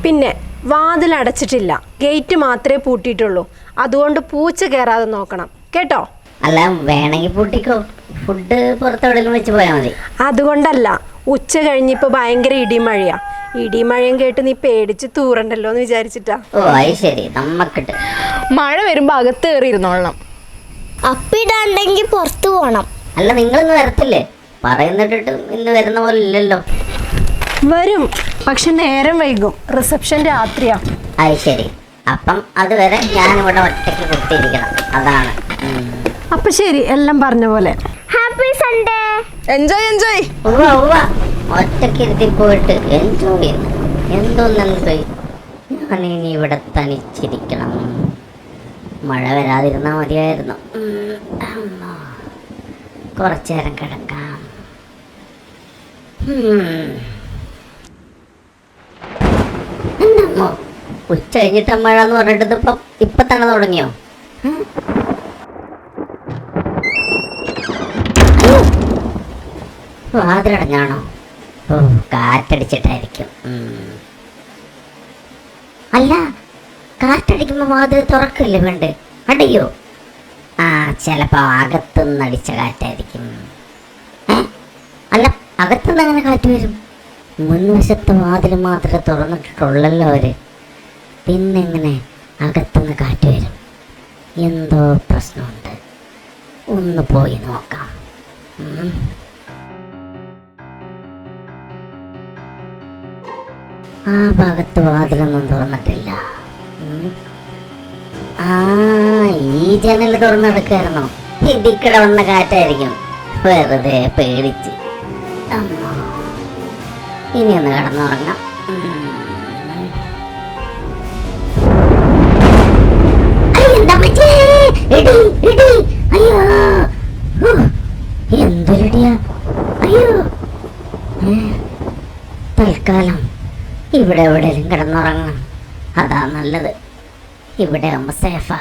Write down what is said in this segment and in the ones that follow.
പിന്നെ വാതിൽ അടച്ചിട്ടില്ല, ഗേറ്റ് മാത്രമേ പൂട്ടിയിട്ടുള്ളൂ. അതുകൊണ്ട് പൂച്ച കയറാതെ നോക്കണം കേട്ടോ. അല്ല, വേണമെങ്കിൽ പൂട്ടിക്കോ, ഫുഡ് പുറത്തെവിടെയെങ്കിലും വെച്ച് പോയാൽ മതി. അതുകൊണ്ടല്ല, ഉച്ച കഴിഞ്ഞിപ്പോൾ ഭയങ്കര ഇടിമഴയാ. ഇടിമഴയും കേട്ട് നീ പേടിച്ച് തൂറണ്ടല്ലോ എന്ന് വിചാരിച്ചിട്ടാ. ഓ അത് ശരി, നമ്മക്കിട്ട് മഴ വരുമ്പോ അകത്ത് കയറിയിരുന്നോളണം. അപ്പിടാണ്ടെങ്കിൽ പുറത്തു പോണം. അല്ല, നിങ്ങളിന്ന് വരത്തില്ലേ? പറയുന്നിട്ടിട്ട് ഇന്ന് വരുന്ന പോലെ ഇല്ലല്ലോ. വരും, പക്ഷെ നേരം വൈകും. റിസപ്ഷൻ രാത്രിയാ. അത് ശരി, അപ്പം അതുവരെ ഞാനിവിടെ ഒറ്റയ്ക്ക് കുത്തിയിരിക്കണം, അതാണ്. അപ്പൊ ശരി, എല്ലാം പറഞ്ഞ പോലെ. Happy Sunday. Enjoy enjoy. ഒറ്റയ്ക്ക് ഇരുത്തി പോയിട്ട് എൻജോയ് ചെയ്യുന്നു. എന്തോന്നെൻജോയ്? ഞാനിനി ഇവിടെ തനിച്ചിരിക്കണം. മഴ വരാതിരുന്നാ മതിയായിരുന്നു. കുറച്ചേരം കിടക്കാം. എന്നമ്മോ, ഉച്ച കഴിഞ്ഞിട്ട് മഴ എന്ന് പറഞ്ഞിട്ട് ഇപ്പൊ തന്നെ തുടങ്ങിയോ? വാതിലടഞ്ഞാണോ? ഓ, കാറ്റടിച്ചിട്ടായിരിക്കും. അല്ല, കാറ്റടിക്കുമ്പോ വാതിൽ തുറക്കില്ലേ വേണ്ട? അടയോ? ആ, ചിലപ്പോ അകത്തുനിന്ന് അടിച്ച കാറ്റായിരിക്കും. അല്ല, അകത്തുനിന്ന് അങ്ങനെ കാറ്റ് വരും? മുൻവശത്ത് വാതിൽ മാത്രമേ തുറന്നിട്ടുള്ളല്ലോ അവര്. പിന്നെങ്ങനെ അകത്തുനിന്ന് കാറ്റ് വരും? എന്തോ പ്രശ്നമുണ്ട്. ഒന്ന് പോയി നോക്കാം. ആ ഭാഗത്ത് വാതിലൊന്നും തുറന്നിട്ടില്ല. ആ, ഈ ജനൽ തുറന്നെടുക്കായിരുന്നോ? ഇതിക്കട വന്ന കാറ്റായിരിക്കും. വെറുതെ പേടിച്ച്. ഇനി ഒന്ന് കിടന്നുറങ്ങാം. എന്തൊരിടിയാ! അയ്യോ, തൽക്കാലം ഇവിടെ എവിടെയും കിടന്നുറങ്ങണം, അതാ നല്ലത്. ഇവിടെ ആകുമ്പോ സേഫാ.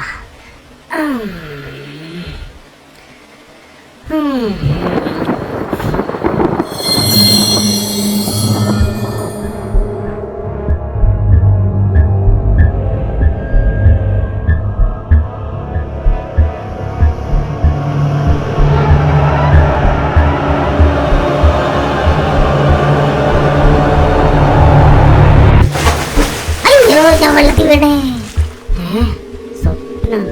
അയ്യോ, ഞാൻ വെള്ളത്തിൽ വീണേ. സ്വപ്നം.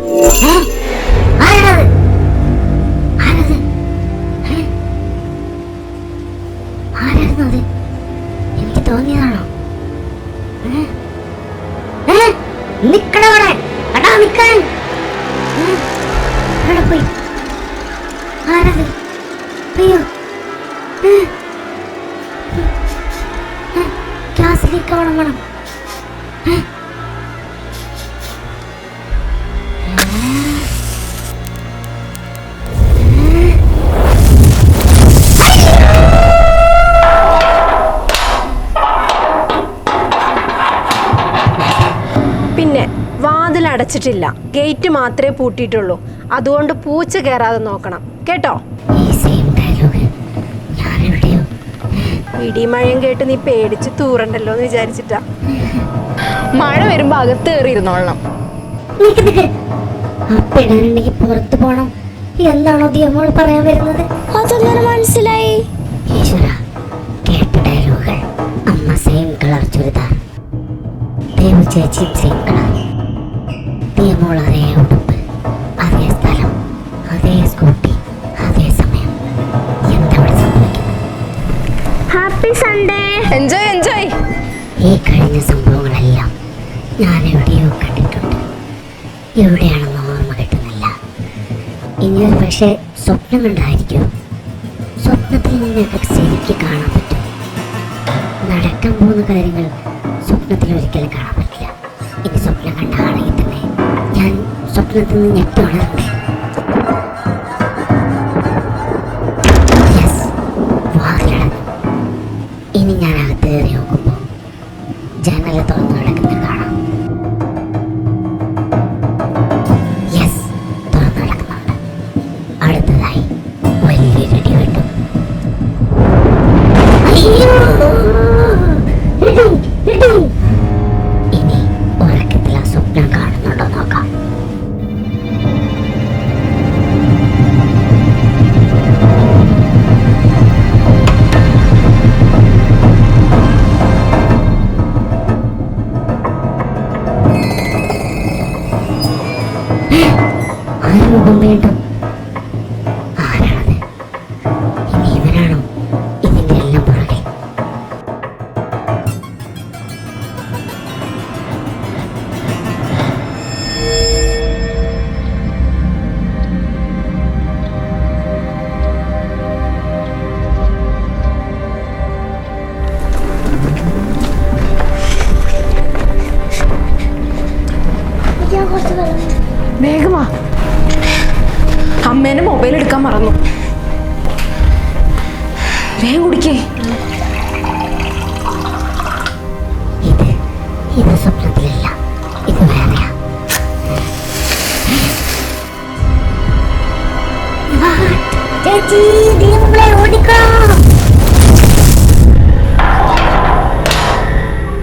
ആരാണത്? ആരായിരുന്നു അത്? എനിക്ക് തോന്നിയതാണോ? നിക്കടവിടെ, അടാ നിക്കാൻ. എവിടെ പോയി? ആരത്? അയ്യോ, ക്ലാസ്സിലേക്ക് ആവണം വേണം. പിന്നെ വാതിൽ അടച്ചിട്ടില്ല, ഗേറ്റ് മാത്രമേ പൂട്ടിയിട്ടുള്ളൂ. അതുകൊണ്ട് പൂച്ച കയറാതെ നോക്കണം കേട്ടോ. ഇടിമഴയും കേട്ട് നീ പേടിച്ച് തൂറണ്ടല്ലോ എന്ന് വിചാരിച്ചിട്ടാ. മഴ വരുമ്പോ അകത്ത് കയറിയിരുന്നോളണം. അപ്പിടാനുണ്ടെങ്കിൽ പുറത്തു പോണം എന്താണോ ദിയമോൾ പറയാൻ വരുന്നത്? അതെങ്ങനെ മനസ്സിലായി? ഈശ്വര, കേട്ട ഡയലോഗുകൾ. അമ്മ സെയിം കളർ ചുരിദാർ, ദേവു ചേച്ചി സെയിം കളർ, ദിയമോൾ അതേ ഉടുപ്പ്, അതേ സ്ഥലം, അതേ സ്കൂട്ടി, അതേ സമയം. എന്തവിടെ സംഭവിക്കുന്നത്? Happy Sunday. Enjoy enjoy. ഈ കഴിഞ്ഞ സംഭവങ്ങളെല്ലാം ഞാൻ എവിടെയോ കണ്ടിട്ടുണ്ട്. എവിടെയാണെന്ന് ഓർമ്മ കിട്ടുന്നില്ല. ഇനിയൊരു പക്ഷേ സ്വപ്നം കണ്ടായിരിക്കും. സ്വപ്നത്തിൽ നിന്നൊക്കെ ശരിക്ക് കാണാൻ പറ്റും. നടക്കാൻ പോകുന്ന കാര്യങ്ങൾ സ്വപ്നത്തിൽ ഒരിക്കലും കാണാൻ പറ്റില്ല. ഇനി സ്വപ്നം കണ്ടാണെങ്കിൽ തന്നെ ഞാൻ സ്വപ്നത്തിൽ നിന്ന് ഞെട്ടി ഉണർന്നേ. ഇനി ഞാൻ അകത്ത് കയറി നോക്കുമ്പോൾ ജനൽ തുറന്നു കിടക്കുന്നത് കാണാം. യെസ്, തുറന്നു കിടക്കുന്നുണ്ട്. അടുത്തതായി വലിയൊരു ഇടി വെട്ടും. അയ്യോ, ഇത് സ്വപ്നത്തിലല്ല, ഇത് വേറെയാ. ചേച്ചി ദീപങ്ങളെ ഓടിക്കോ.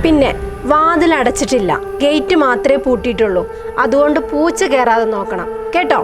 പിന്നെ വാതിൽ അടച്ചിട്ടില്ല, ഗേറ്റ് മാത്രമേ പൂട്ടിയിട്ടുള്ളൂ. അതുകൊണ്ട് പൂച്ച കയറാതെ നോക്കണം കേട്ടോ.